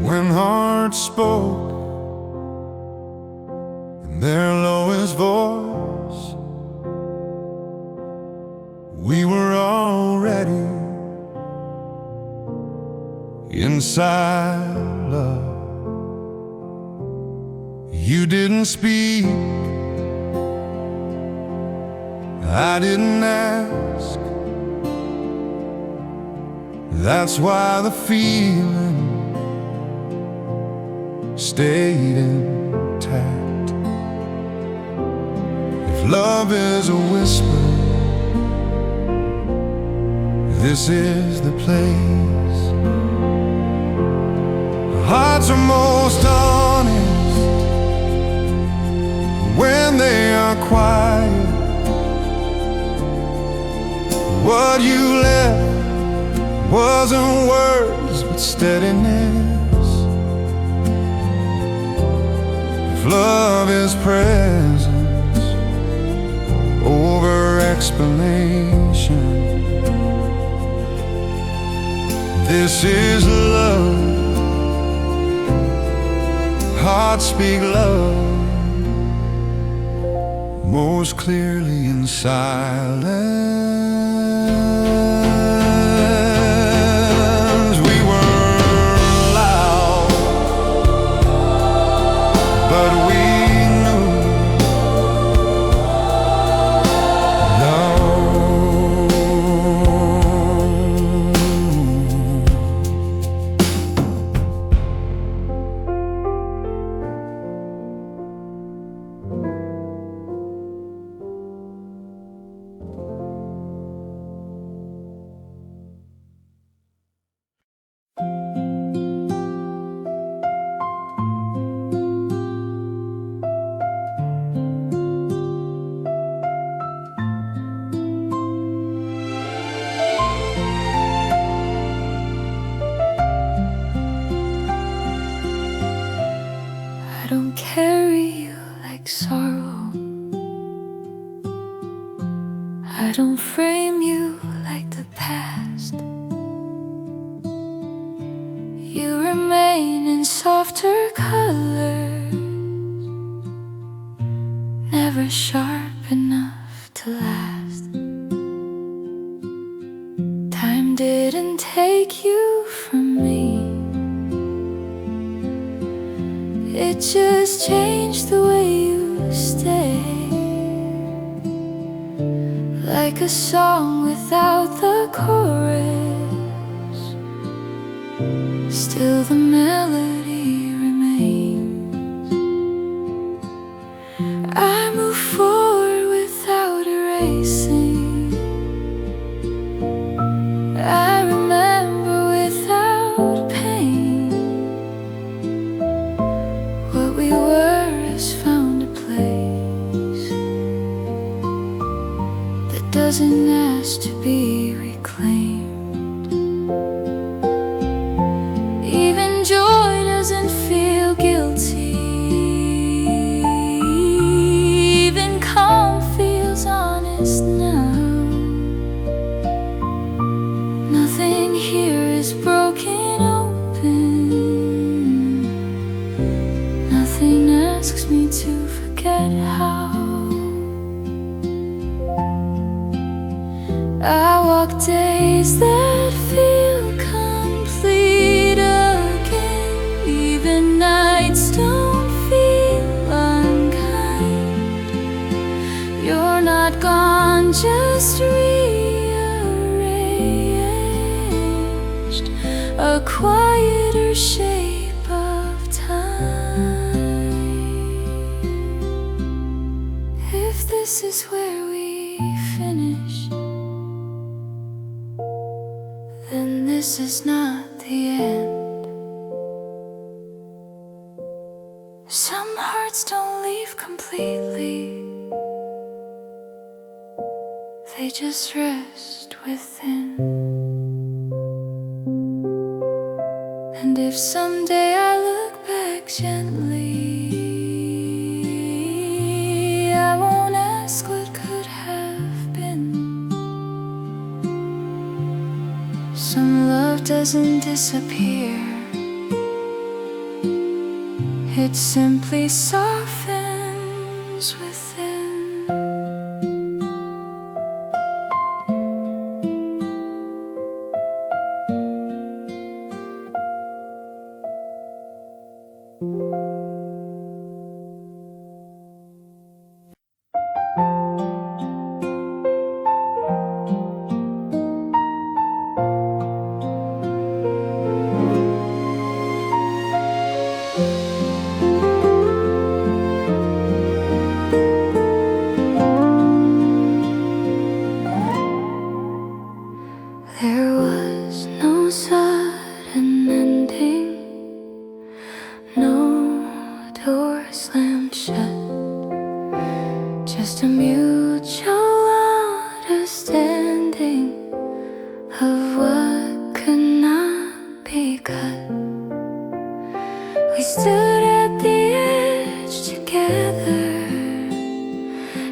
when hearts spoke in their lowest voice, we were already inside love. You didn't speak, I didn't ask. That's why the feeling stayed intact. If love is a whisper, this is the place. Hearts are most honest when they are quiet. What you left wasn't words but steadiness. If love is presence over explanation, this is love. Hearts speak love most clearly in silence. We were loud, but we knew love. I don't carry you like sorrow. I don't frame you like the past. You remain in softer colors, never sharp enough to last. Time didn't take you from me, it just changed the way you stay. Like a song without the chorus, still the melody remains. I move forward without erasing. I remember without pain. What we were has found a place that doesn't ask to be reclaimed. Even joy doesn't feel guilty. Even calm feels honest now. Nothing here is broken open. Nothing asks me to forget how. I walk days that feel complete again. Even nights don't feel unkind. You're not gone, just rearranged, a quieter shape of time. If this is where we finish, then this is not the end. Some hearts don't leave completely, they just rest within. And if someday I look back gently, I won't ask what could have been. Some love doesn't disappear, it simply softens within. There was no sudden ending, no door slammed shut, just a mutual understanding of what could not be cut. We stood at the edge together,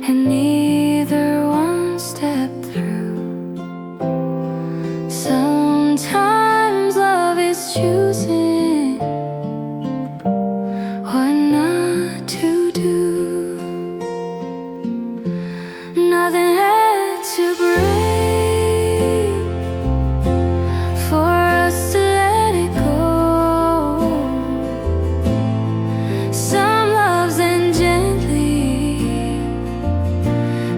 and neither one stepped through. Sometimes love is choosing what not to do. Nothing had to break for us to let it go. Some loves end gently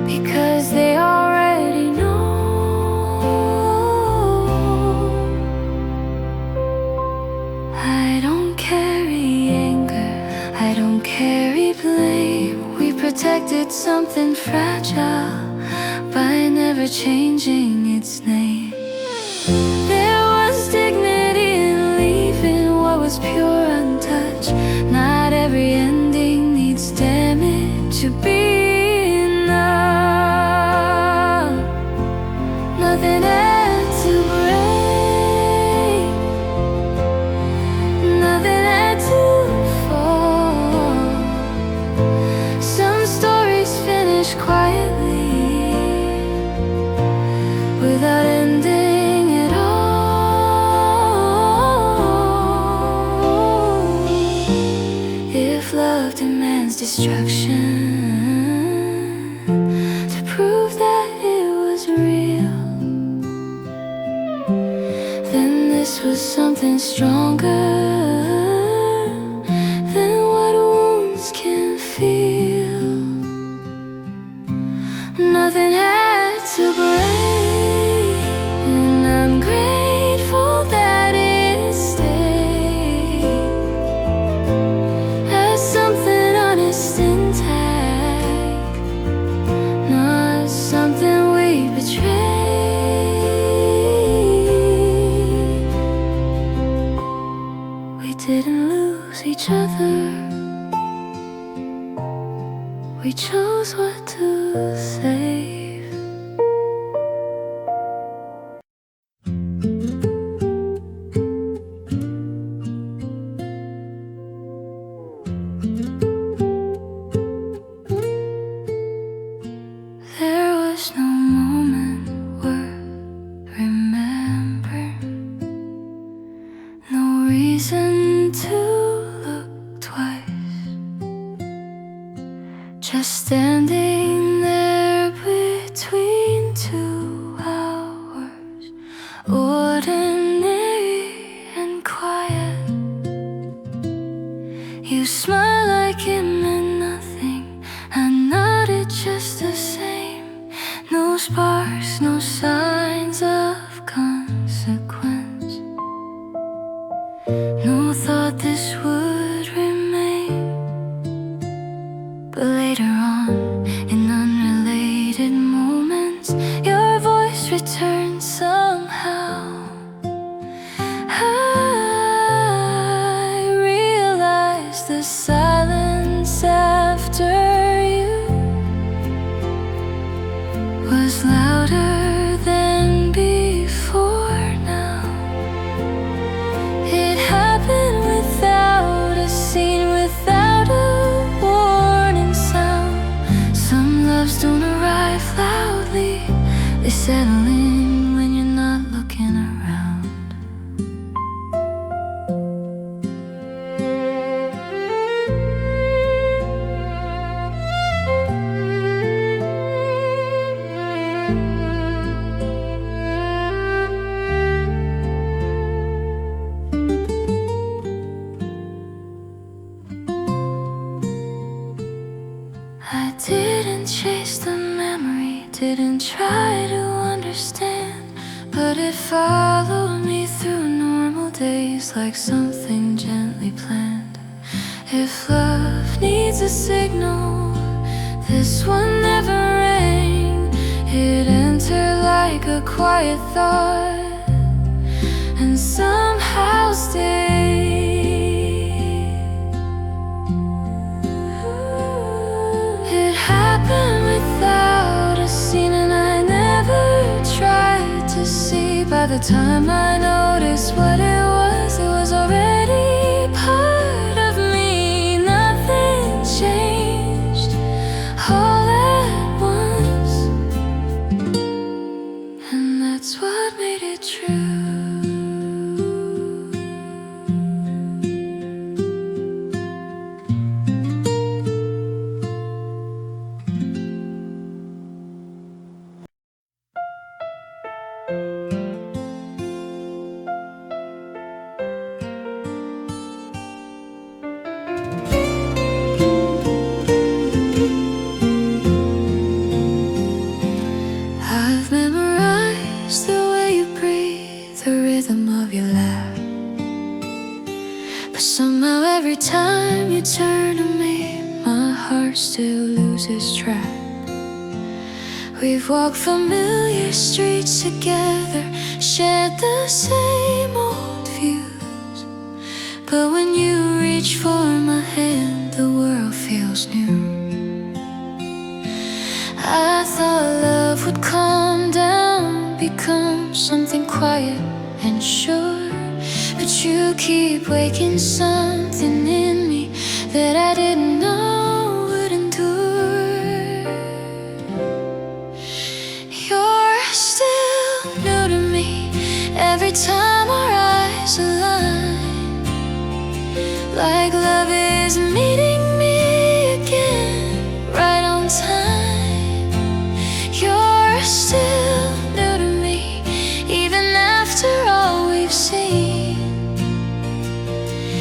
because they already know. I don't carry anger, I don't carry blame. We protected something fragile by never changing its name. There was dignity in leaving what was pure untouched. Not every ending needs damage to be enough. Nothing had to break, nothing had to fall. Some stories finish quietly without ending at all. If love demands destruction to prove that it was real, then this was something stronger than what wounds can feel. Nothing had to break, and I'm grateful that it stayed as something honest intact, not something we betrayed. We didn't lose each other, we chose what to save. There was no moment worth remembering, no reason to look twice, just standing there between two hours, ordinary and quiet. You smile like it meant nothing, I nodded just the same. No sparks, no signs of consequence, no thought this would remain. But later on, in unrelated moments, your voice returned somehow. I realized the silence after you was louder than before now. It happened without a scene, without a warning sound. Some loves don't arrive loudly, they settle in when you're not looking around. follow me through normal days like something gently planned. If love needs a signal, this one never rang. It entered like a quiet thought and somehow stayed. It happened without a scene, and I never tried to see. By the time I noticed what it was already part of me. Nothing changed all at once, and that's what made it true. I've memorized the way you breathe, the rhythm of your laugh. But somehow every time you turn to me, my heart still loses track. We've walked familiar streets together, shared the same old views. But when you reach for my hand, the world feels new. I thought love would calm down, become something quiet and sure. But you keep waking something in me that I didn't know would endure. You're still new to me every time our eyes align, like love is meeting me again right on time. You're still new to me, even after all we've seen.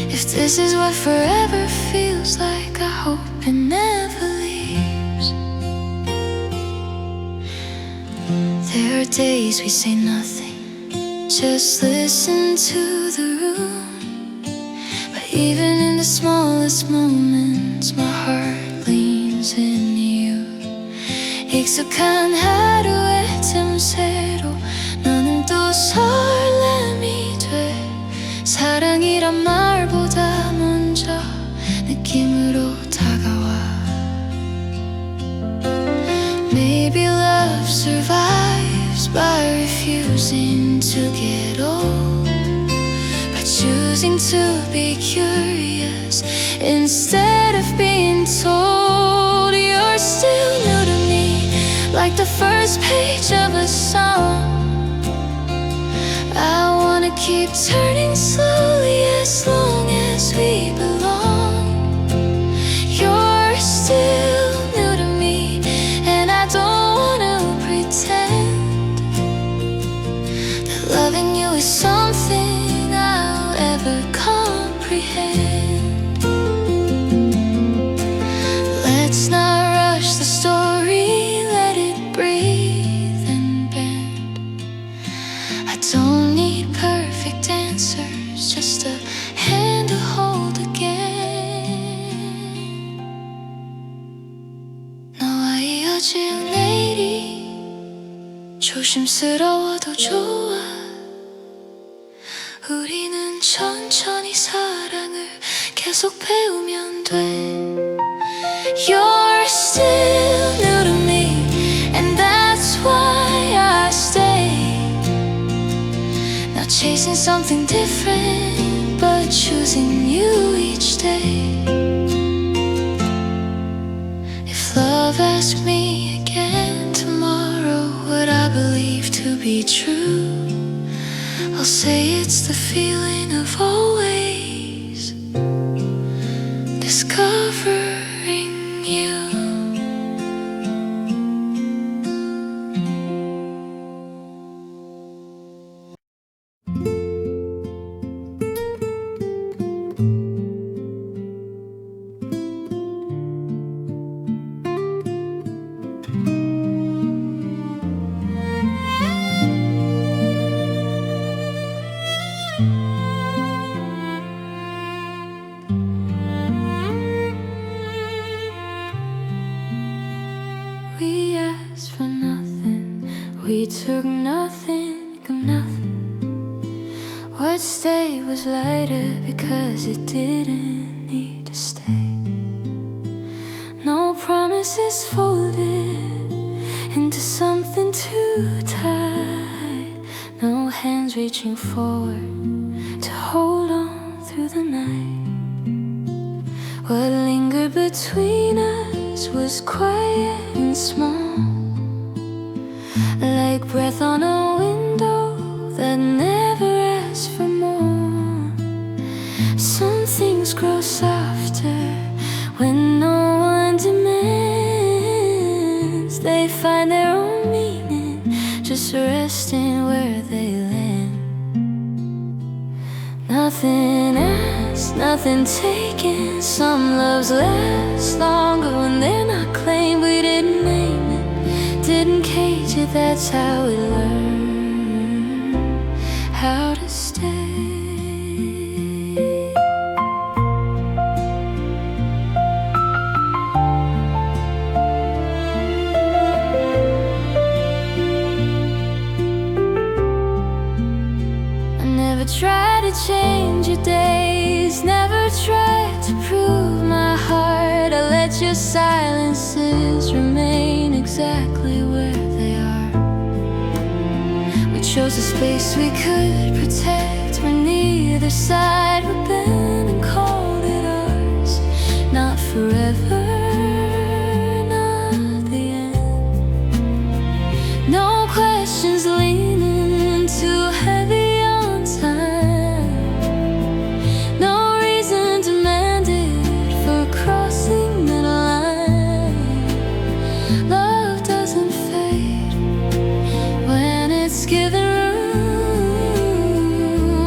If this is what forever feels like, I hope it never leaves. There are days we say nothing, just listen to the room. But even in the smallest moments, my heart leans into you. 익숙한 하루의 틈새로 너는 또 설렘이 돼. 사랑이란 말보다 먼저 느낌으로 다가와. Maybe love survives by refusing to get old, by choosing to be curious instead of being told. You're still new to me, like the first page of a song. I wanna keep turning slowly as long as we belong. You're still new to me, and I don't wanna pretend that loving you is something I'll ever comprehend. Let's not rush the story, let it breathe and bend. I don't need perfect answers, just a hand to hold again. 너와 이어질 내일이 조심스러워도 좋아. 우리는 천천히 사랑을 계속 배우면 돼. You're still new to me, and that's why I stay. Not chasing something different, but choosing you each day. If love asked me again tomorrow, would I believe to be true? I'll say it's the feeling of always discovering you. What stayed was lighter because it didn't need to stay. No promises folded into something too tight. No hands reaching forward to hold on through the night. What lingered between us was quiet and small, like breath on a window that never asked for more. Some things grow softer when no one demands. They find their own meaning, just resting where they land. Nothing asked, nothing taken. Some loves last longer when they're not claimed. We didn't name it, didn't cage it. That's how we learn how to stay. Try to change your days, never try to prove my heart. I let your silences remain exactly where they are. We chose a space we could protect where neither side would bend and called it ours. Not forever, not the end. No questions leaning too heavy. No reason demanded for crossing that line. Love doesn't fade when it's given room.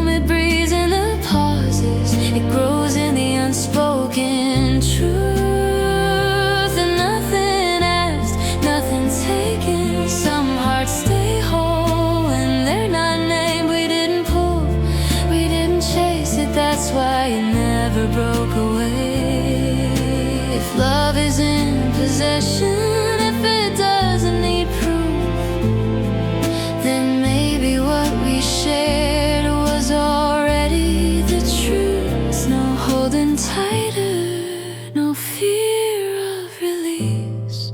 It breathes in the pauses, it grows in the unspoken truth. And nothing asked, nothing taken. Some hearts stay whole when they're not named. We didn't pull, we didn't chase it. That's why it never broke away. If love is in possession, if it doesn't need proof, then maybe what we shared was already the truth. No holding tighter, no fear of release.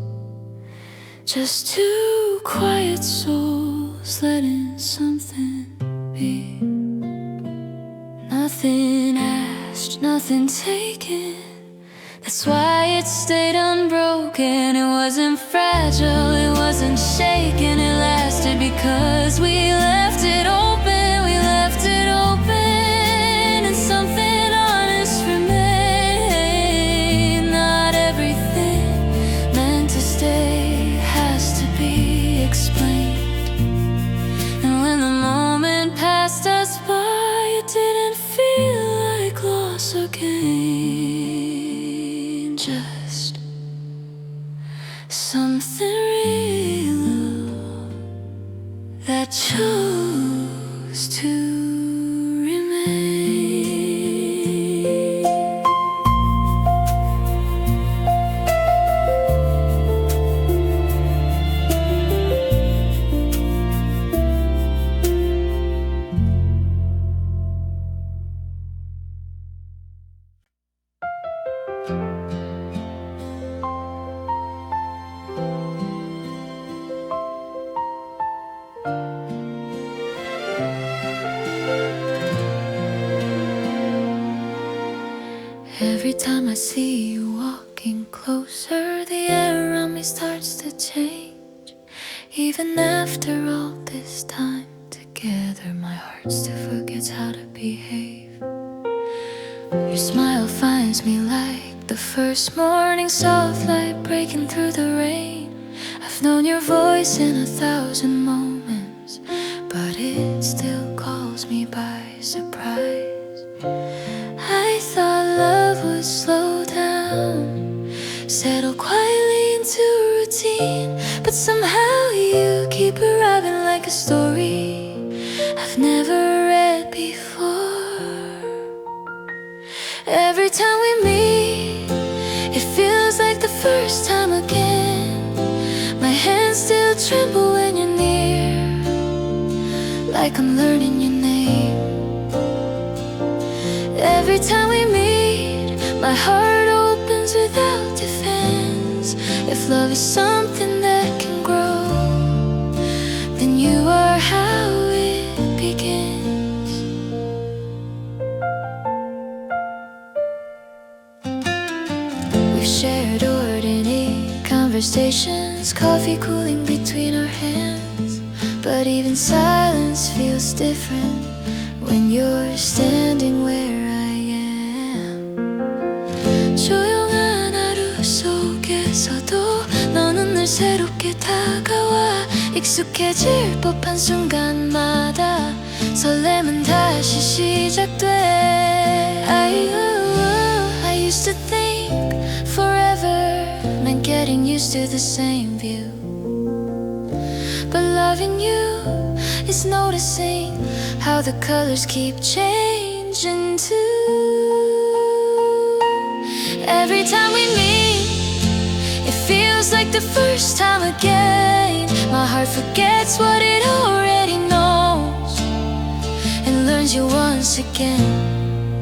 Just two quiet souls letting something be. Nothing asked, nothing taken. That's why it stayed unbroken. It wasn't fragile, it wasn't shaken. It lasted because we left it open. We left it open, and something honest remained. Not everything meant to stay has to be explained. And when the moment passed us by, it didn't feel like loss or gain, just something real that chose to remain. Every time I see you walking closer, the air around me starts to change. Even after all this time together, my heart still forgets how to behave. Your smile finds me like the first morning, soft light breaking through the rain. I've known your voice in 1,000 moments, but it still calls me by surprise. I thought love would slow down, settle quietly into routine, but somehow you keep arriving like a story I've never read before. Every time we meet, it feels like the first time again. My hands still tremble when you're near, like I'm learning your name. Every time we meet, my heart opens without defense. If love is something that can grow, then you are how it begins. We've shared ordinary conversations, coffee cooling between our hands. But even silence feels different when you're standing where I am. 조용한 하루 속에서도 너는 늘 새롭게 다가와. 익숙해질 법한 순간마다 설렘은 다시 시작돼. I used to think forever meant getting used to the same view, but loving you is noticing how the colors keep changing too. Every time we meet, it feels like the first time again. My heart forgets what it already knows and learns you once again.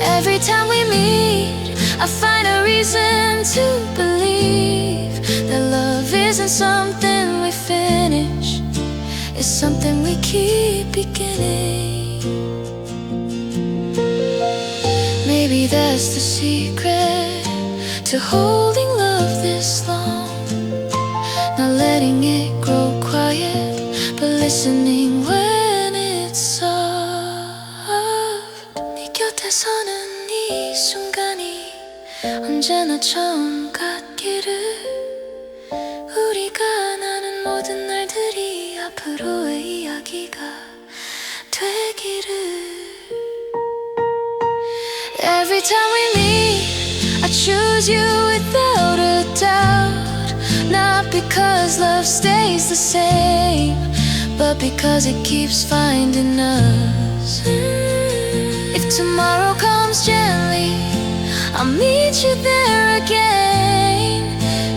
Every time we meet, I find a reason to believe that love isn't something we finish, it's something we keep beginning. Maybe that's the secret to holding love this long. Not letting it grow quiet, but listening when it's soft. 네 곁에 서는 이 순간이 언제나 처음 같기를. 우리가 나눈 모든 날들이 앞으로의 이야기가 되기를. Every time we meet, I choose you without a doubt. Not because love stays the same, but because it keeps finding us. If tomorrow comes gently, I'll meet you there again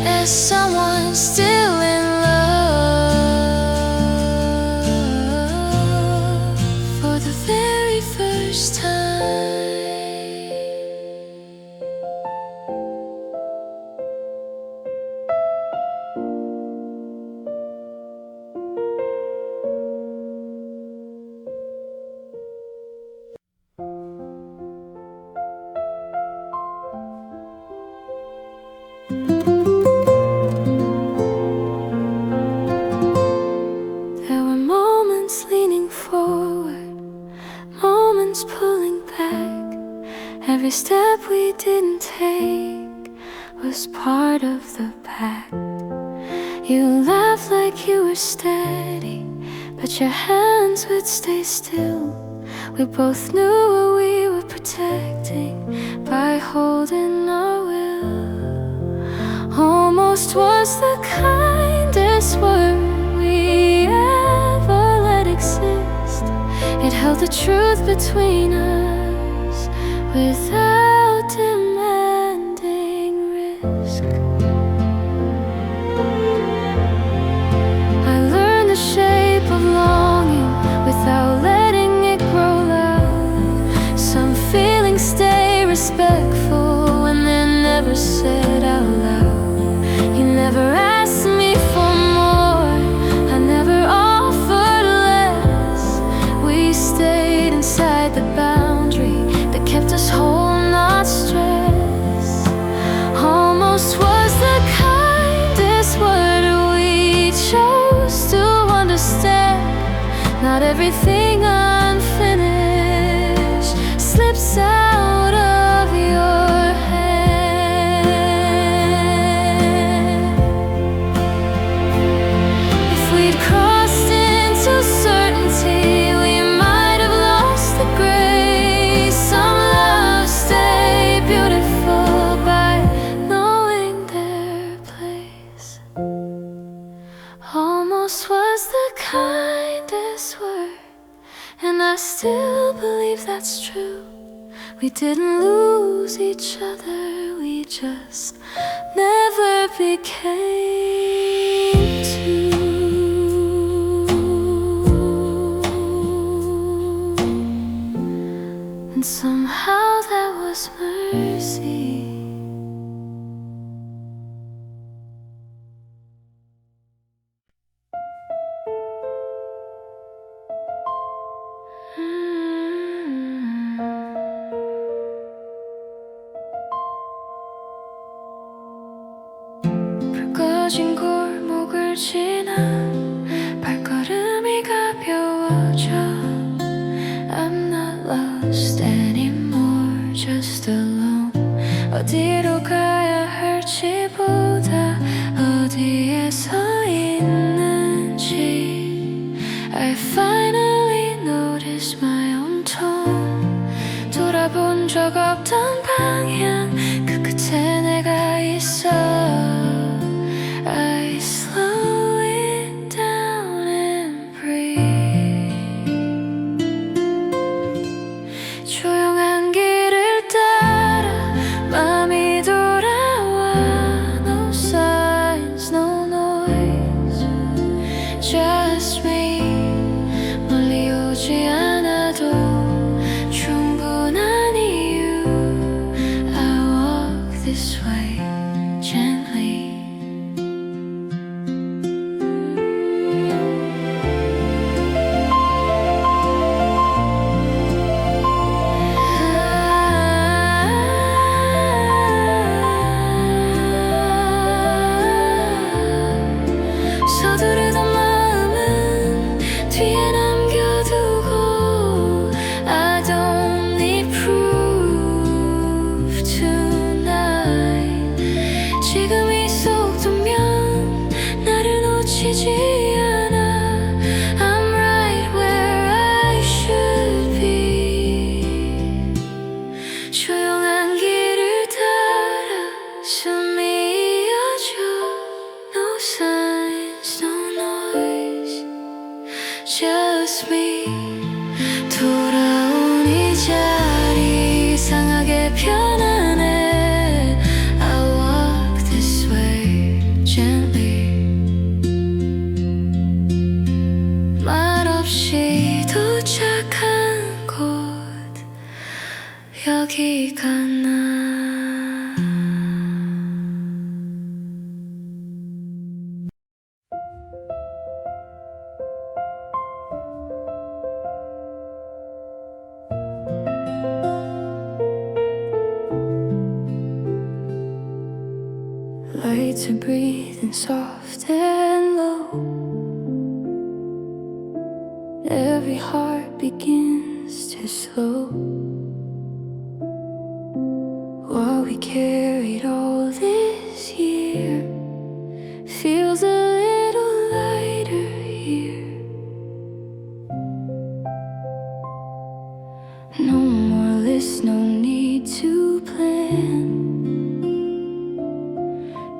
as someone still in love for the very first time. There were moments leaning forward, moments pulling back. Every step we didn't take was part of the pact. You laughed like you were steady, but your hands would stay still. We both knew what we were protecting by holding our will. Almost was the kindest word we ever let exist. It held the truth between us without demanding risk. I learned the shape of longing without letting it grow loud. Some feelings stay respectful when they're never said out loud. You never asked me for more, I never offered less. We stayed inside the boundary that kept us whole, not stressed. Almost was the kindest word we chose to understand. Not everything unfinished slips out of your hand. If we'd crossed into certainty, we might have lost the grace. Some love stay beautiful by knowing their place. Almost was the kindest word, and I still believe that's true. We didn't lose each other, we just never became two. And And somehow that was mercy. 불 꺼진 골목을 지나 발걸음이 가벼워져. I'm not lost anymore, just alone. 어디로 가야 할지보다 어디에 서 있는지. I finally noticed my own tone. 돌아본 적 없던 방향 그 끝에 내가 있어. I slow it down and breathe. 조용한 길을 따라 맘이 돌아와. No signs, no noise, just me. 멀리 오지 않아도 충분한 이유. I walk this way gently. 서두르던 마음은 뒤에 남겨두고. I don't need proof tonight. 지금 이 속도면 나를 놓치지 않아. I'm right where I should be. 조용한 길을 따라 숨이 이어져. No signs, no noise, just me. 돌아온 이 자리 이상하게 편안해. I walk this way gently. 말없이 도착한 곳 여기가 나. Lights are breathing soft and low. Every heart begins to slow. What we carried all this year feels a little lighter here. No more lists, no need to plan.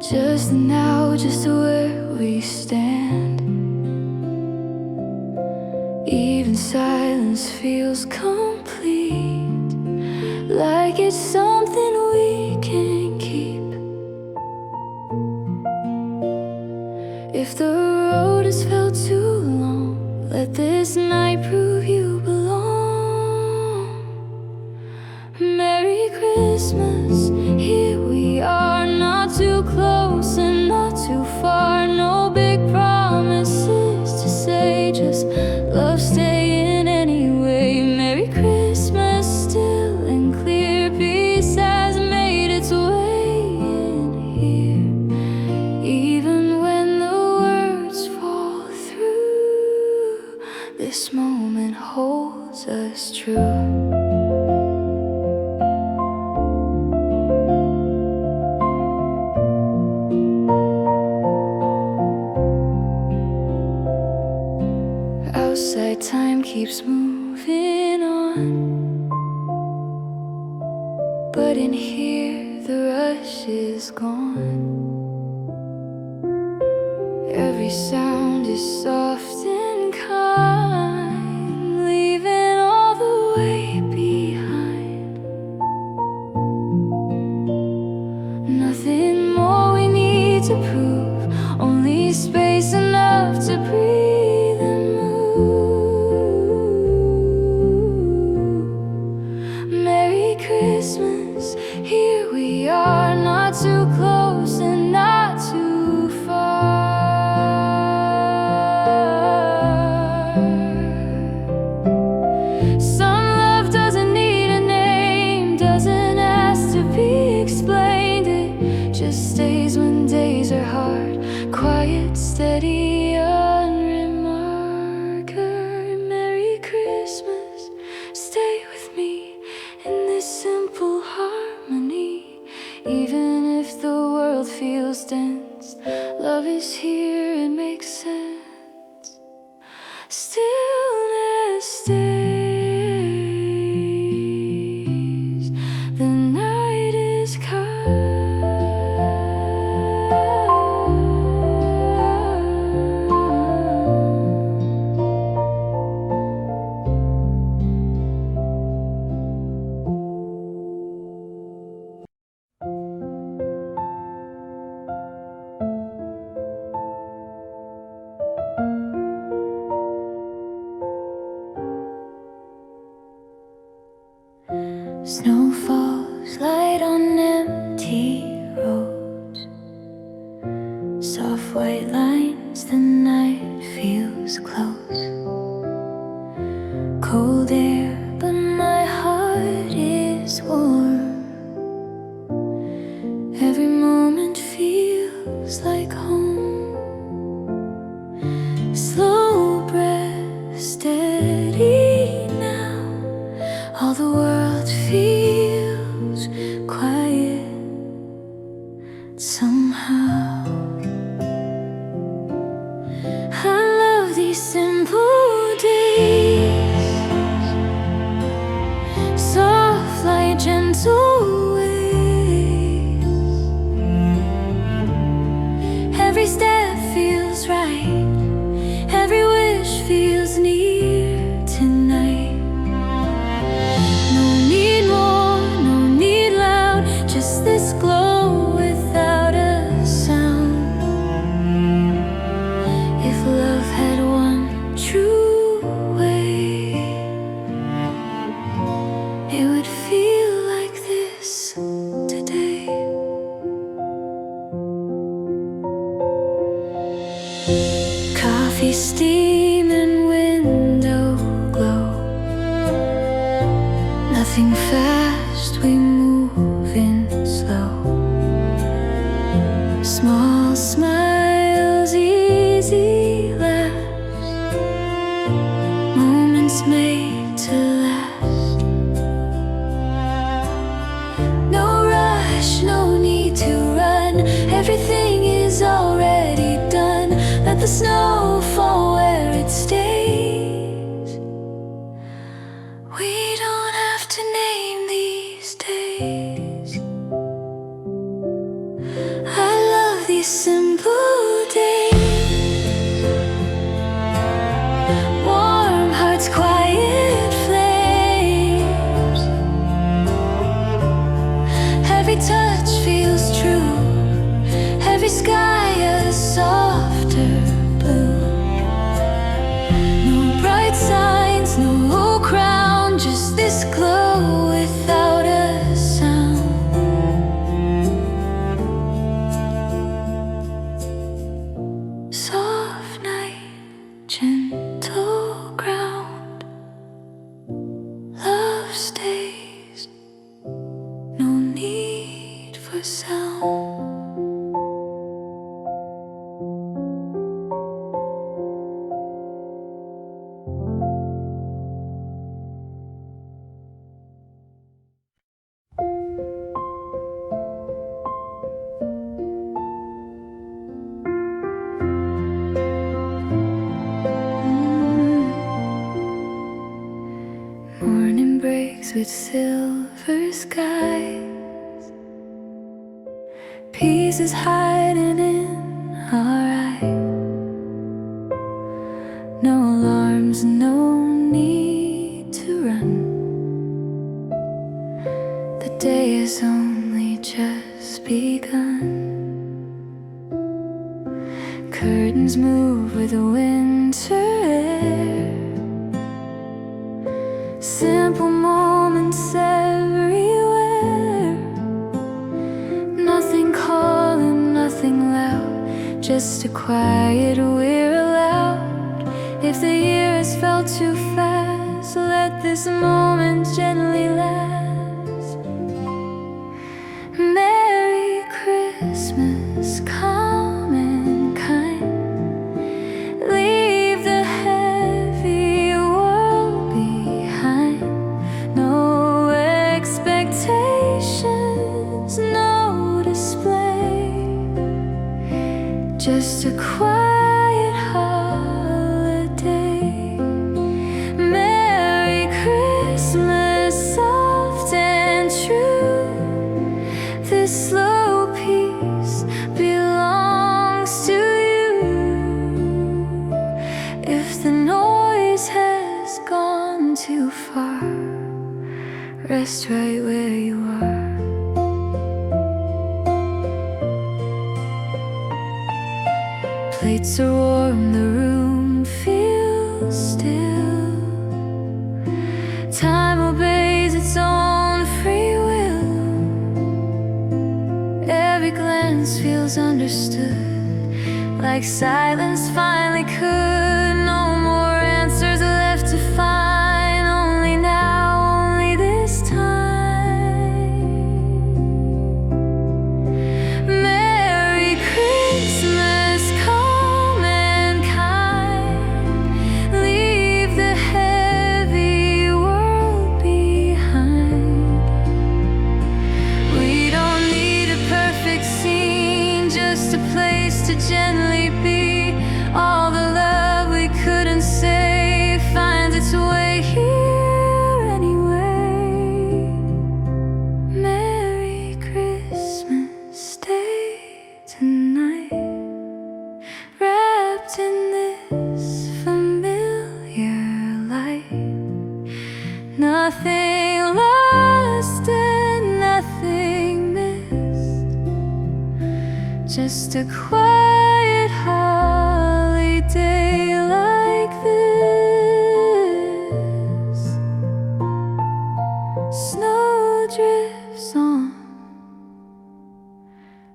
Just now, just where we stand. Even silence feels complete, like it's something we can keep. If the road has felt too long, let this night prove you belong. Merry Christmas, here we are, not too close and not too far. No big promises to say, just love staying anyway. Merry Christmas, still and clear. Peace has made its way in here. Even when the words fall through, this moment holds us true. Outside time keeps moving on, but in here the rush is gone. Every sound is soft and kind, leaving all the way behind. Nothing more we need to prove, only space enough to breathe and move. Snow falls light on empty roads. Soft white lines, the night feels close. Cold air, but my heart is warm. Every moment feels like home. Slow breath, steady now. All the world feels quiet somehow. I love these simple days, soft light, gentle ways. Every step feels right, every wish feels near tonight. No need more, no need loud, just this glow without a sound. If love had one true way, it would feel like this today. Coffee steam and window glow. Nothing fast, we move in slow. Small smiles, easy laughs, moments made to last. No rush, no need to run, everything is already done. Let the snow fall where it stays. We don't have to name these days. I love these simple days. Warm hearts, quiet flames. Every touch feels true, every sky a softer blue. No bright signs, no crown, just this glow without a sound. Soft night, gentle ground. Love stays, no need for sound. Morning breaks with silver skies. Peace is hiding in our eyes. No alarms, no need to run. The day has only just begun. Curtains move with the winter air. Simple moments everywhere. Nothing calling, nothing loud, just a quiet we're allowed. If the year has felt too fast, let this moment gently last. Merry Christmas, calm and kind. Leave the heavy world behind. No expectations, no display, just a quiet holiday. Merry Christmas, soft and true. This slow peace belongs to you. If the noise has gone too far, rest right where you are. Plates are warm, the room feels still. Time obeys its own silence feels understood, like silence finally could. No more answers left to find, only now, only this time. Merry Christmas, calm and kind, leave the heavy world behind. We don't need a perfect scene, just a place to gently be. All the love we couldn't say finds its way here anyway. Merry Christmas Day tonight, wrapped in this familiar light. Nothing lost and nothing missed, just a quiet holiday like this. Snow drifts on,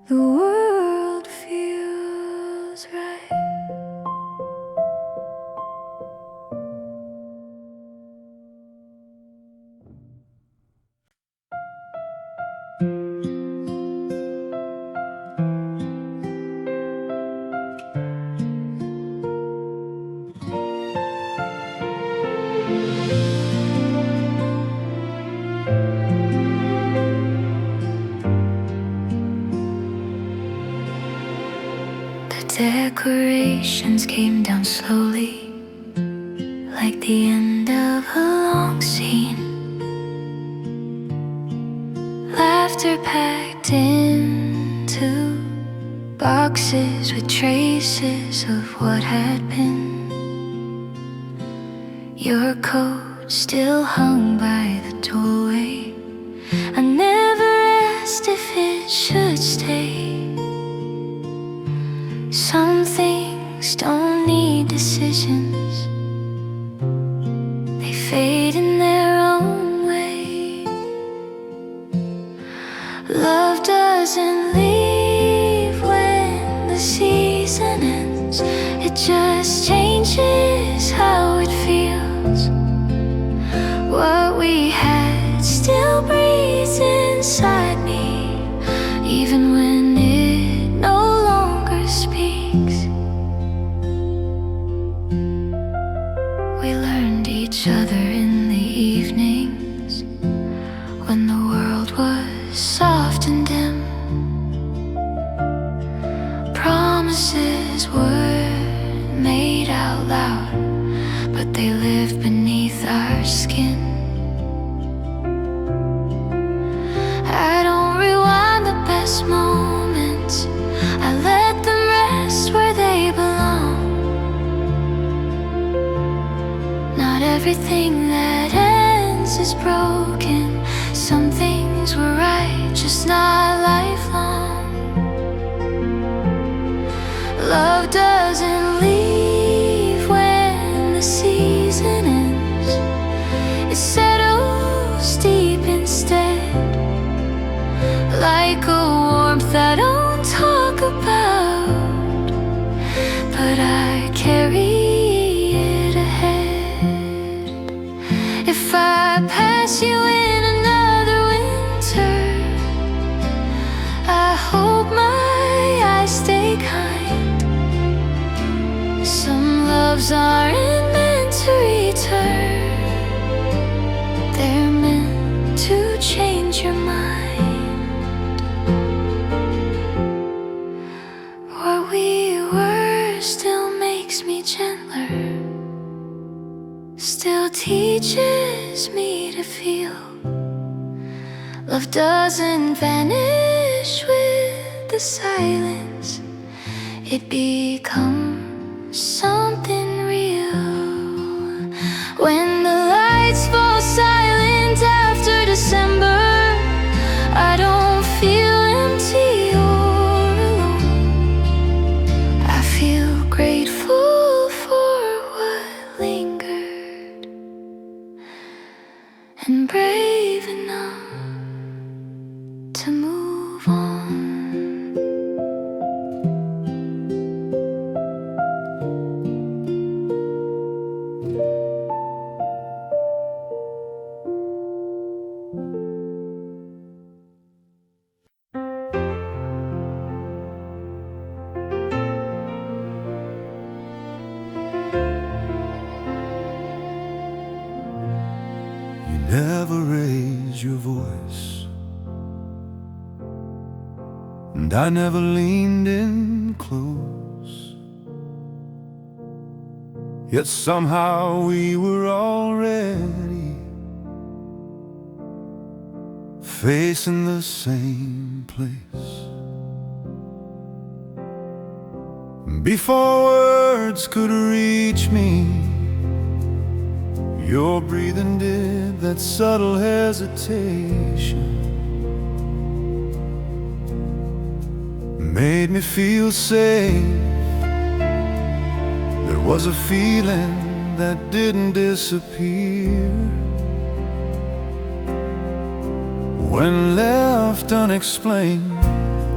the world feels right. The decorations came down slowly, like the end of a long scene. Laughter packed into boxes with traces of what had been. Your coat still hung by the doorway. I never asked if it should stay. Some things don't need decisions, they fade in their own way. Love doesn't leave when the season ends, it just changes how it feels. What we had still breathes inside me, even when it no longer speaks. We learned each other in the evenings, when the world was soft and dim. Promises were made out loud, but they live beneath our skin. I don't rewind the best moments, I let them rest where they belong. Not everything that ends is broken, some things were right, just not lifelong. Love doesn't leave when the season ends, it settles deep instead, like a warmth I don't talk about, but I carry it ahead. If I pass you in another winter, I hope my eyes stay kind. Some loves aren't meant to return, they're meant to change your mind. What we were still makes me gentler, still teaches me to feel. Love doesn't vanish with the silence, it becomes something real. When the lights fall silent after December, I don't feel empty or alone. I feel grateful for what lingered, and brave enough to move on. never raised your voice, and I never leaned in close. Yet somehow we were already facing the same place. Before words could reach me, your breathing did that subtle hesitation, made me feel safe. There was a feeling that didn't disappear when left unexplained.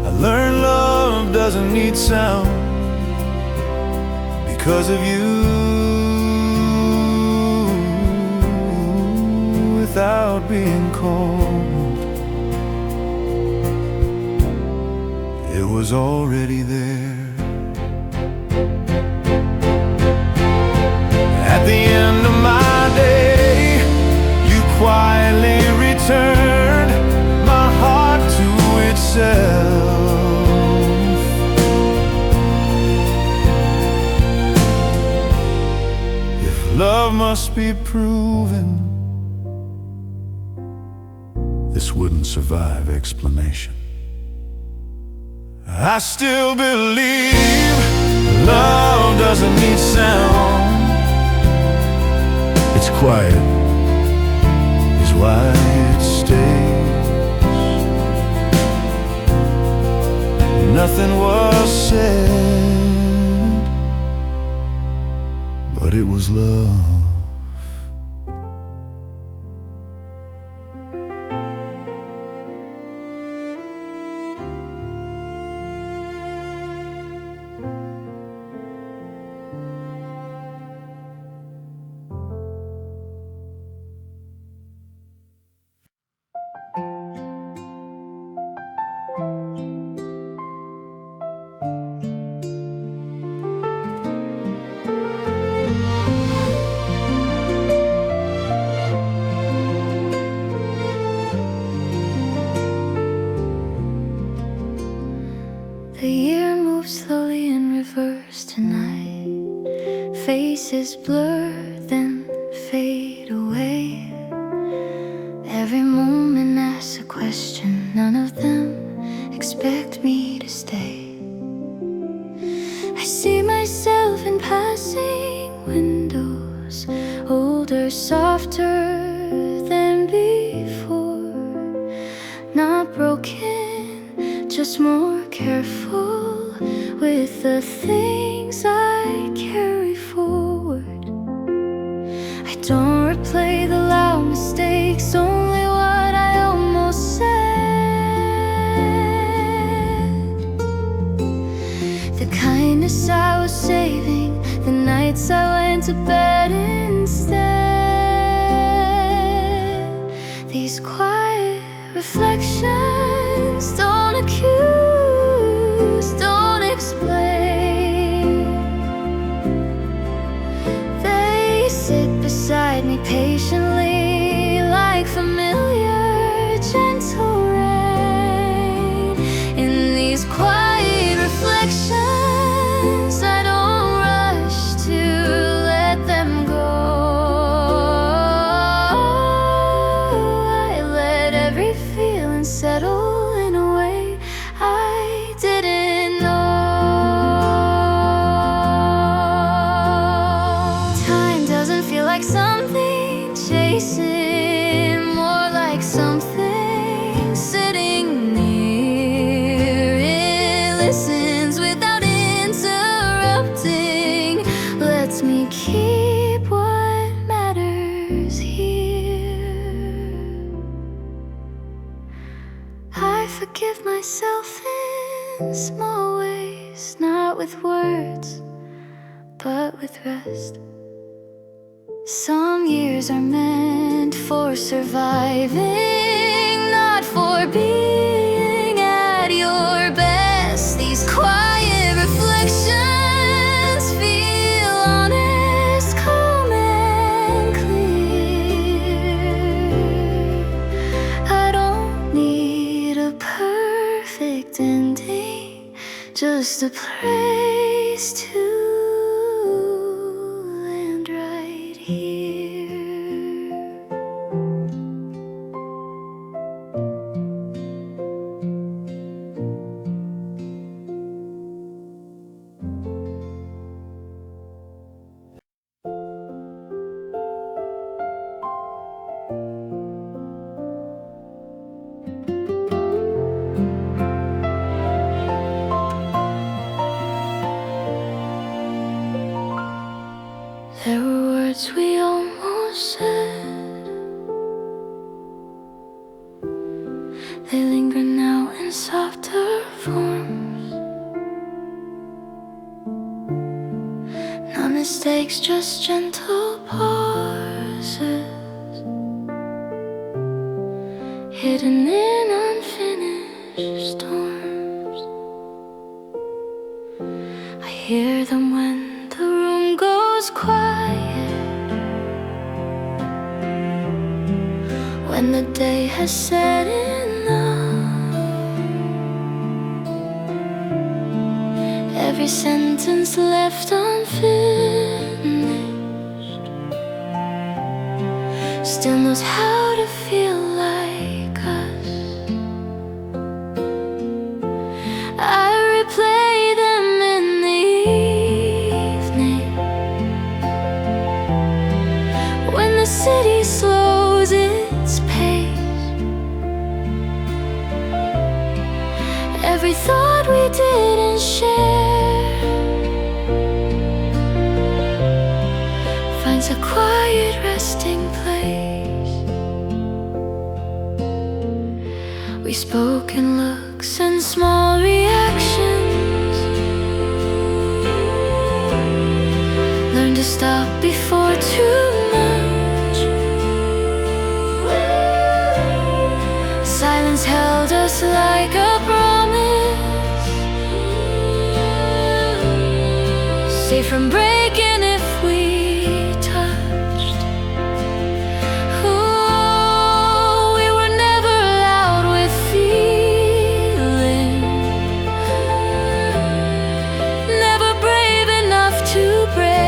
I learned love doesn't need sound because of you. Without being called, it was already there. At the end of my day, you quietly returned my heart to itself. If love must be proven, this wouldn't survive explanation. I still believe love doesn't need sound. It's quiet is why it stays. Nothing was said, but it was love. The year moves slowly in reverse tonight. Faces blur, then fade away. Every moment asks a question, none of them expect me to stay. I see myself in passing windows, older, softer than before. Not broken, just more careful with the things I carry forward. I don't replay the loud mistakes, only what I almost said. The kindness I was saving, the nights I went to bed instead. These quiet reflections don't accuse, don't explain. They sit beside me patiently, like familiar, gentle rain. In these quiet reflections, I don't rush to let them go. I let every feeling settle in a way I didn't know. Time doesn't feel like something chasing, more like something sitting near. It listens without interrupting, lets me keep what matters here. I forgive myself in small ways, not with words, but with rest. Some years are meant for surviving, not for being at your best. These quiet reflections feel honest, calm and clear. was the place to land right here. There were words we almost said. They linger now in softer forms. Not mistakes, just gentle pauses, hidden in unfinished storms. I hear them when the room goes quiet, when the day has set enough. Every sentence left unfinished still knows how to feel like us. I replay them in the evening, when the city slows its pace. Every thought we didn't share finds a quiet resting place. We spoke in looks and small reactions, learned to stop before too much. Silence held us like a promise, safe from breaking if we touched. Oh, we were never loud with feeling, never brave enough to break.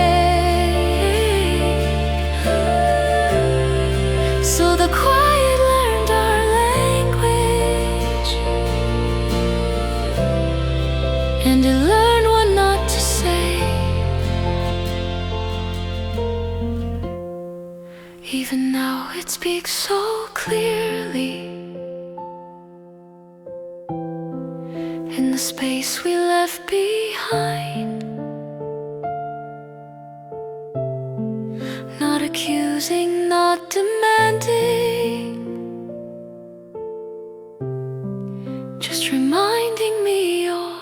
So the quiet learned our language, and it learned what not to say. Even now it speaks so clearly, in the space we left behind. Not accusing, not demanding, just reminding me you're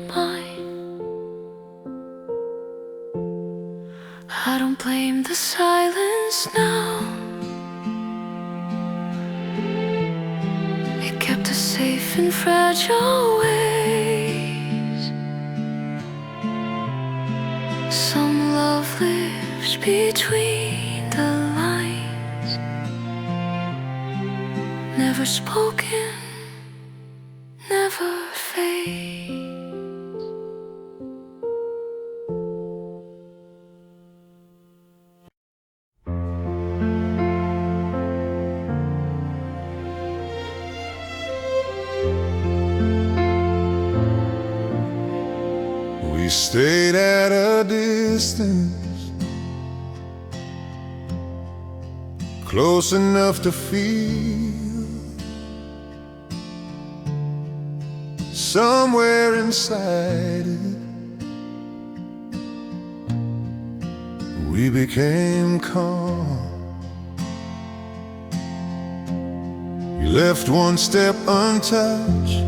mine. I don't blame the silence now, it kept us safe in fragile ways. Some love lives between the lines, never spoken, never fades. We stayed at a distance, close enough to feel. Somewhere inside it, we became calm. You left one step untouched,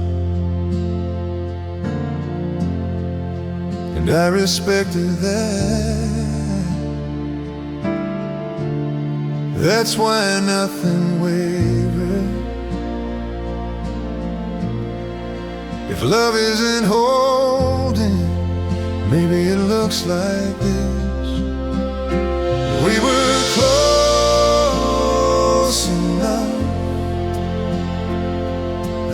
and I respected that. That's why nothing wavered. If love isn't holding, maybe it looks like this. We were close enough,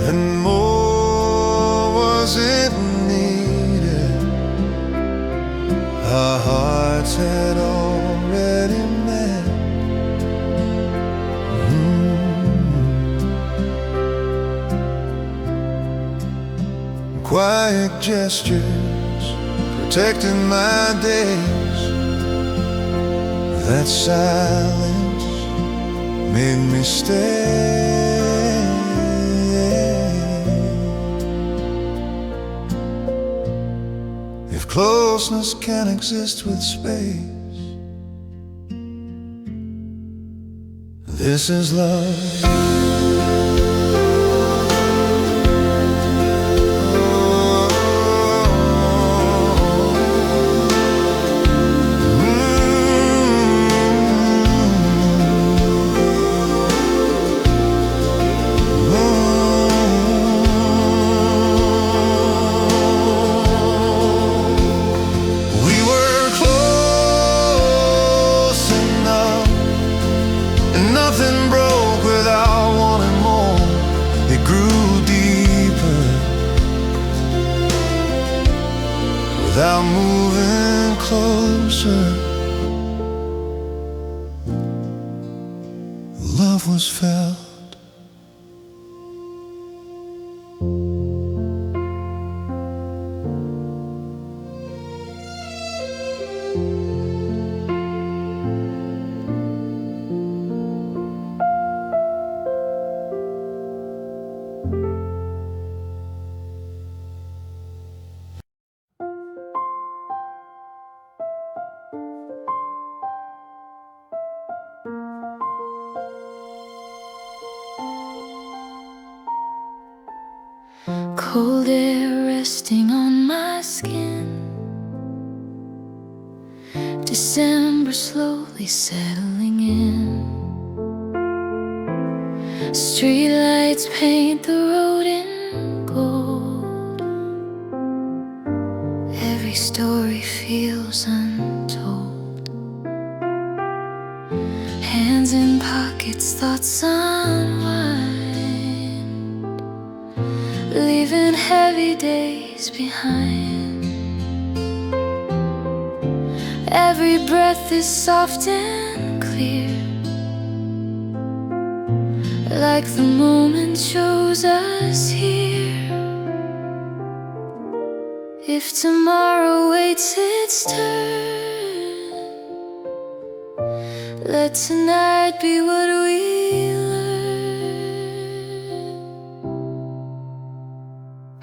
and more wasn't needed. quiet gestures protected my days. That silence made me stay. If closeness can exist with space, this is love. Without moving closer, love was felt. Cold air resting on my skin, December slowly settling in. Streetlights paint the road in gold. Every story feels untold. Hands in pockets, thoughts unwind, leaving heavy days behind. Every breath is soft and clear, like the moment chose us here. If tomorrow waits its turn, let tonight be what we learn.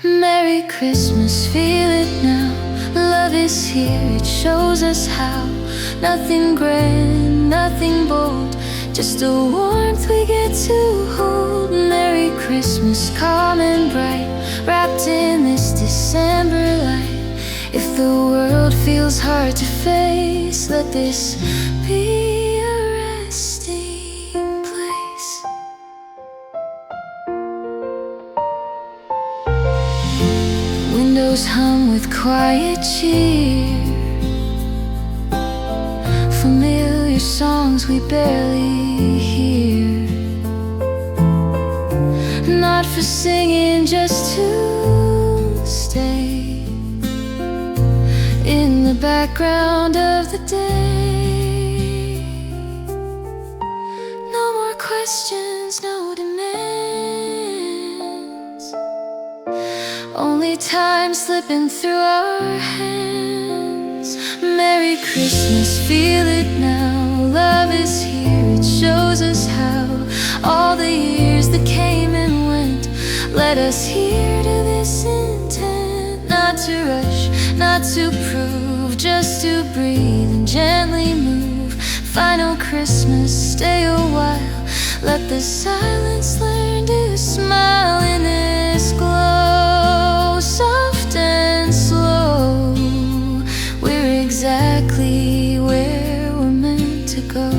Merry Christmas, feel it now. Love is here, it shows us how. Nothing grand, nothing bold, just a warmth we get to hold. Merry Christmas, calm and bright, wrapped in this December light. If the world feels hard to face, let this be a resting place. Windows hum with quiet cheer, familiar songs we barely hear. Not for singing, just to stay in the background of the day. No more questions, no demands, only time slipping through our hands. Merry Christmas, feel it now. Love is here, it shows us how. All the years that came and went led us here to this intent. Not to rush, not to prove, just to breathe and gently move. Final Christmas, stay a while, let the silence learn to smile in this glow. Soft and slow, we're exactly where we're meant to go.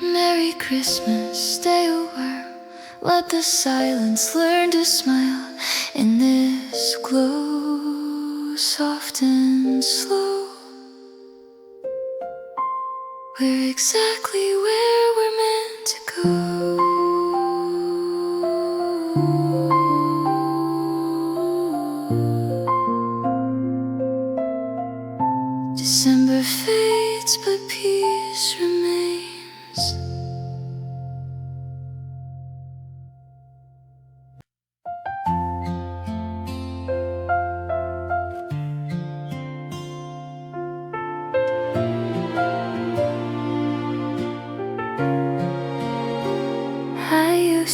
Merry Christmas, stay a while, let the silence learn to smile in this glow. Soft and slow, we're exactly where we're meant to go. December fades, but peace remains.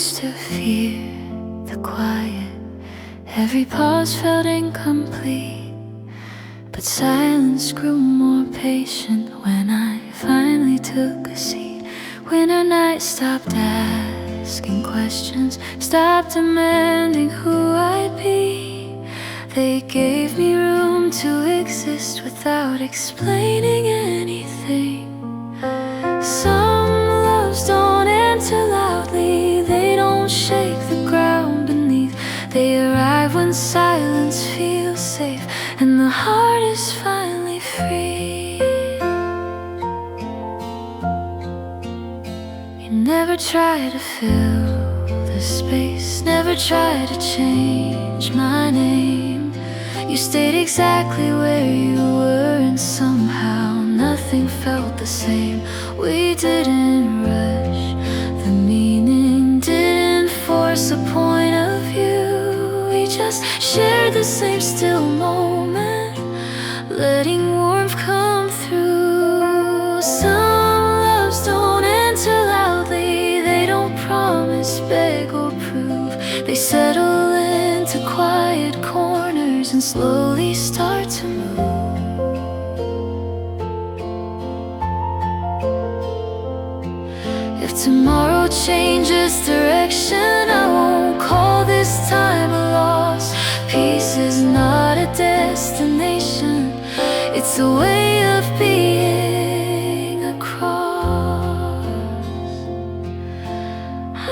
used to fear the quiet. Every pause felt incomplete, but silence grew more patient when I finally took a seat. Winter nights stopped asking questions, stopped demanding who I'd be. They gave me room to exist without explaining anything. Some loves don't enter loudly, they don't shake the ground beneath. They arrive when silence feels safe and the heart is finally free. You never try to fill the space, never try to change my name. You stayed exactly where you were, and somehow nothing felt the same. We didn't rush, the meaning didn't force a point of view. We just shared the same still moment, letting warmth come through. Some loves don't enter loudly, they don't promise, beg or prove. They settle into quiet corners and slowly start to move. If tomorrow changes direction, I won't call this time a loss. Peace is not a destination, it's a way of being across.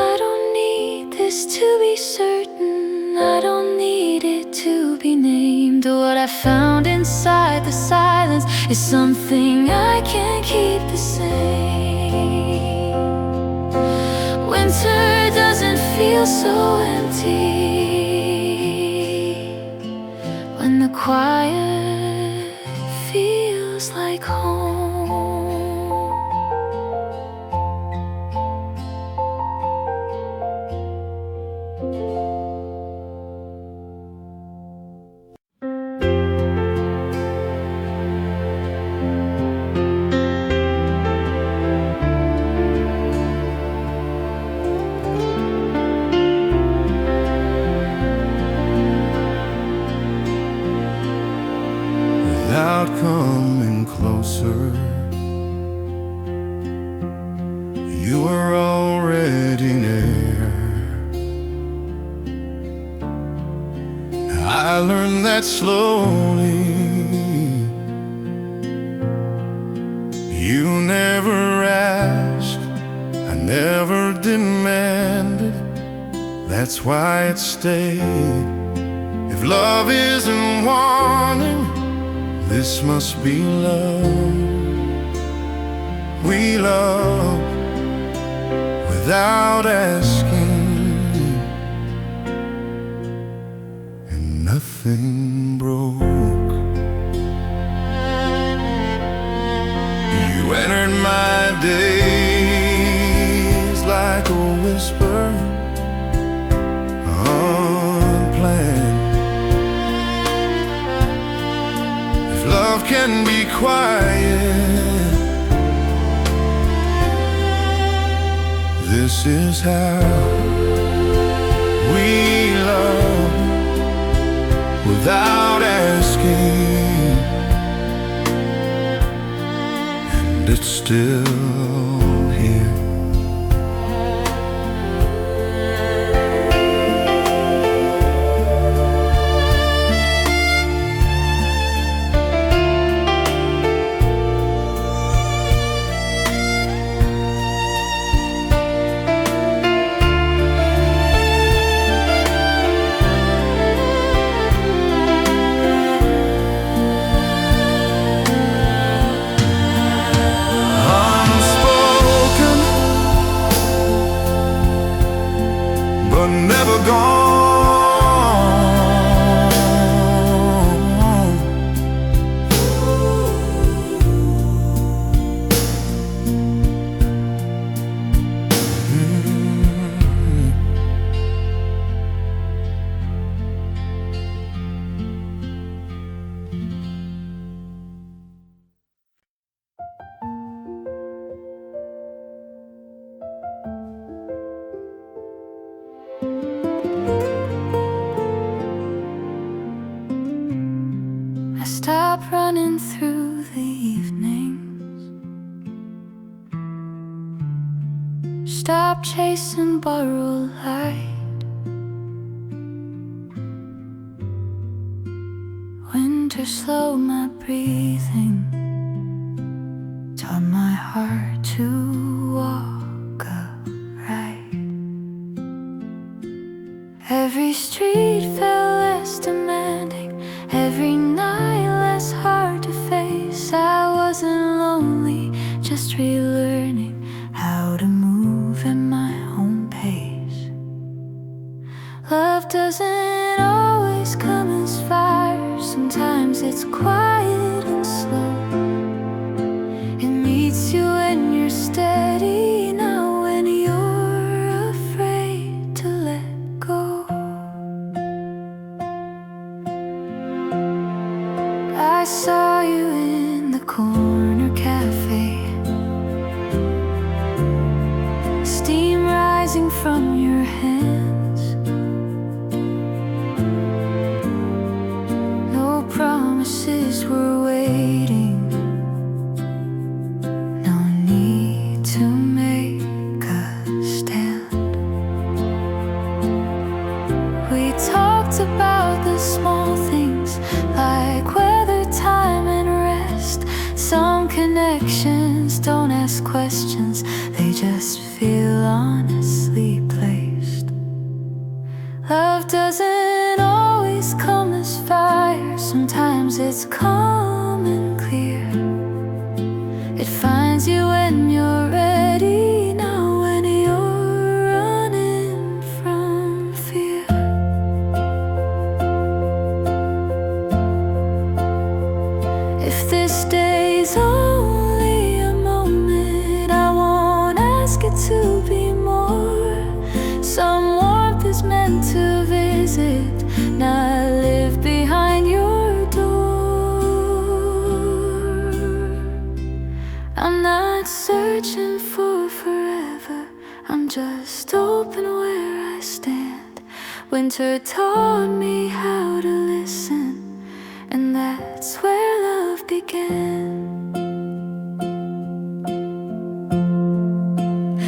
I don't need this to be certain, I don't need it to be named. What I found inside the silence is something I can't keep the same. Winter doesn't feel so empty when the quiet feels like home. Without coming closer, you were already near. I learned that slowly. You never asked, I never demanded. That's why it stayed. If love isn't wanting, this must be love. We love without asking, and nothing broke. You entered my days like a whisper, unplanned. Love can be quiet. This is how we love without asking, and it's still here. Never gone. Stop chasing borrowed light. Winter slowed my breathing, taught my heart to walk upright. Every street felt less demanding, every night less hard to face. I wasn't lonely, just relearning how to move at my own pace. Love doesn't always come as fire, sometimes it's quiet and slow. It meets you when you're steady, not when you're afraid to let go. I saw you in the corner cafe, steam rising from your hands. No promises were waiting, no need to make a stand. We talked about the small things, like weather, time, and rest. Some connections don't ask questions, they just feel honestly placed. Love doesn't always come as fire, sometimes it's calm and clear. It finds you when you're ready, not when you're running from fear. If this day's only a moment, I won't ask it to be more. Some warmth is meant to visit, not live behind your door. I'm not searching for forever, I'm just open where I stand. Winter taught me how to listen, and that's where love began.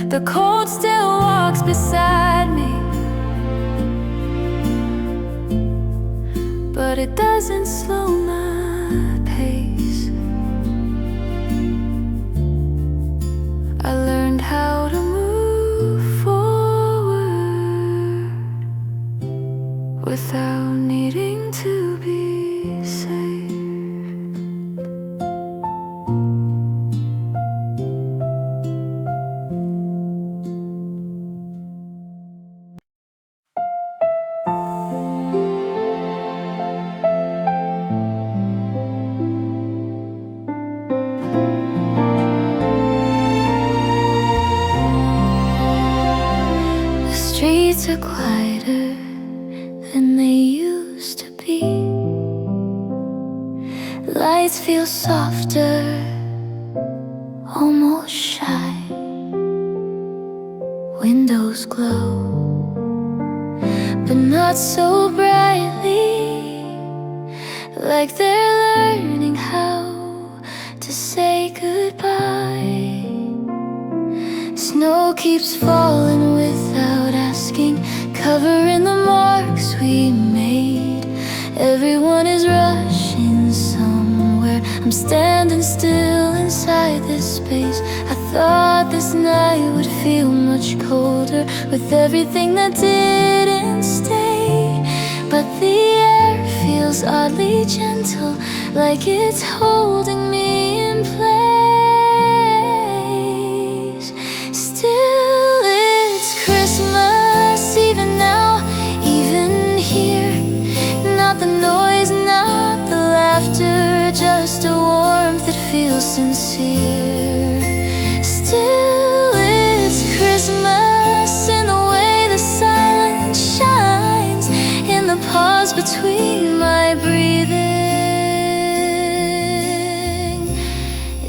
The cold still walks beside me, but it doesn't slow my pace. I learned how to move forward without needing to be saved. The streets are quieter than they used to be. Lights feel softer, almost shy. Windows glow, but not so brightly, like they're learning how to say goodbye. Snow keeps falling without asking, covering the marks we made. Everyone is rushing somewhere, I'm standing still inside this space. I thought this night would feel much colder with everything that didn't stay, but the air feels oddly gentle, like it's holding me in place. Still it's Christmas even now, even here. Not the noise, not the laughter, just a warmth that feels sincere. Still it's Christmas in the way the silence shines, in the pause between my breathing,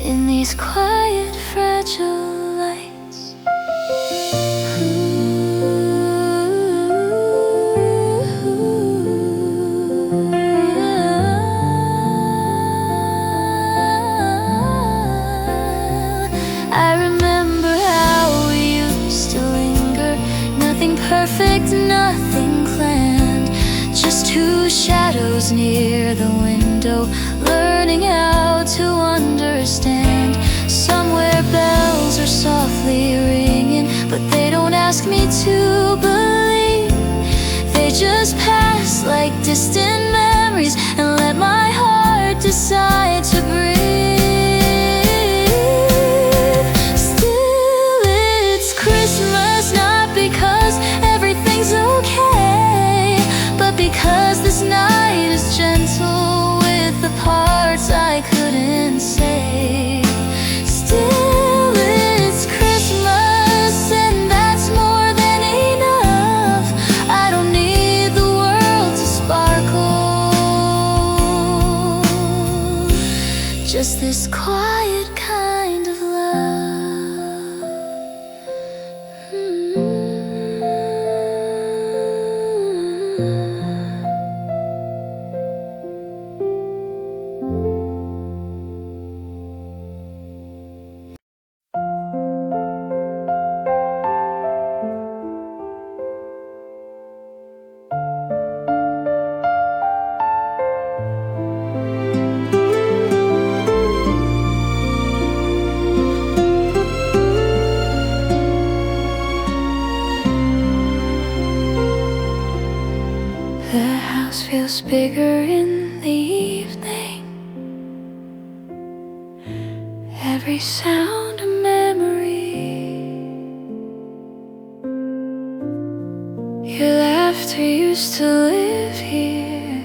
in these quiet, fragile lights. I remember how we used shadows near the window, learning how to understand. Somewhere bells are softly ringing, but they don't ask me to believe. They just pass like distant memories and let my heart decide to breathe. Still it's Christmas, not because everything's okay, but because this night is gentle with the parts I couldn't say. Still it's Christmas, and that's more than enough. I don't need the world to sparkle, just this quiet kind of love. The house feels bigger in the evening. Every sound a memory. Your laughter used to live here.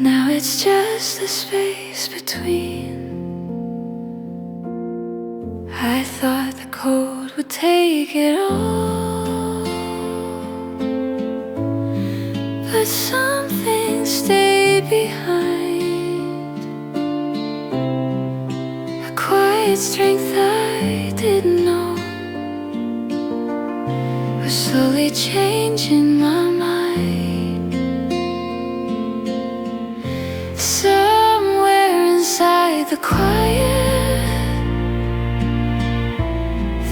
Now it's just the space between. I thought the cold would take it all, but something stayed behind. A quiet strength I didn't know was slowly changing my mind. Somewhere inside the quiet,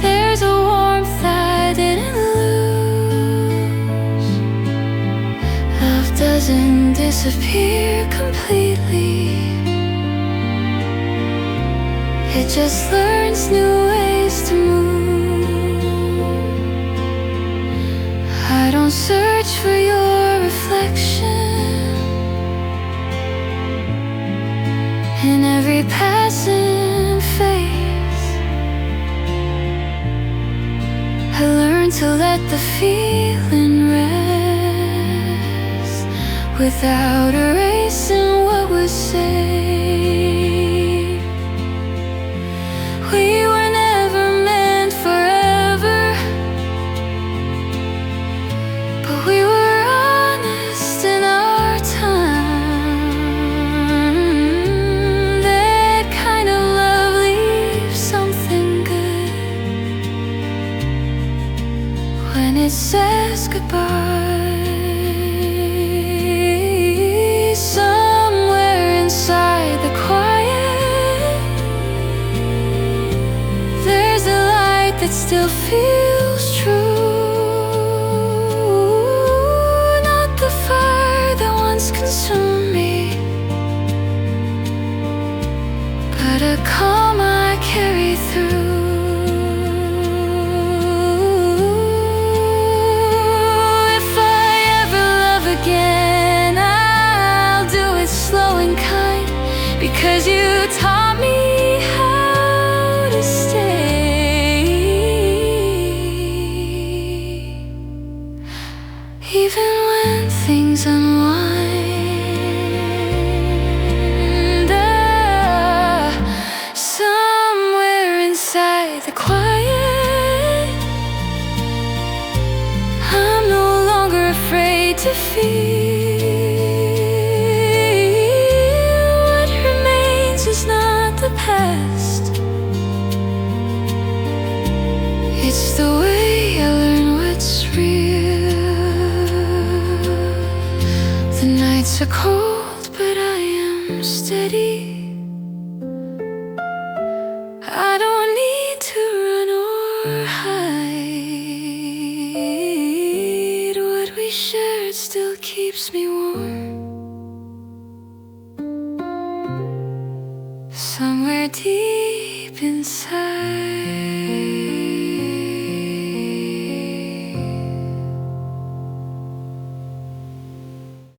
there's a warmth I didn't lose. Love doesn't disappear completely, it just learns new ways to move. I don't search for your reflection in every passing phase. I learned to let the feeling rest without erasing what was said. We were never meant forever, but we were honest in our time. That kind of love leaves something good when it says goodbye. Somewhere inside the quiet, there's a light that still feels true. Not the fire that once consumed me, but a calm I carry through. If I ever love again, I'll do it slow and kind, because you taught me how to stay. Even when things unwind, somewhere inside the quiet, I'm no longer afraid to feel. What remains is not the past, it's the way I learn what's real. The nights are cold, but I am steady. I don't need to run or hide. What we shared still keeps keeps me warm.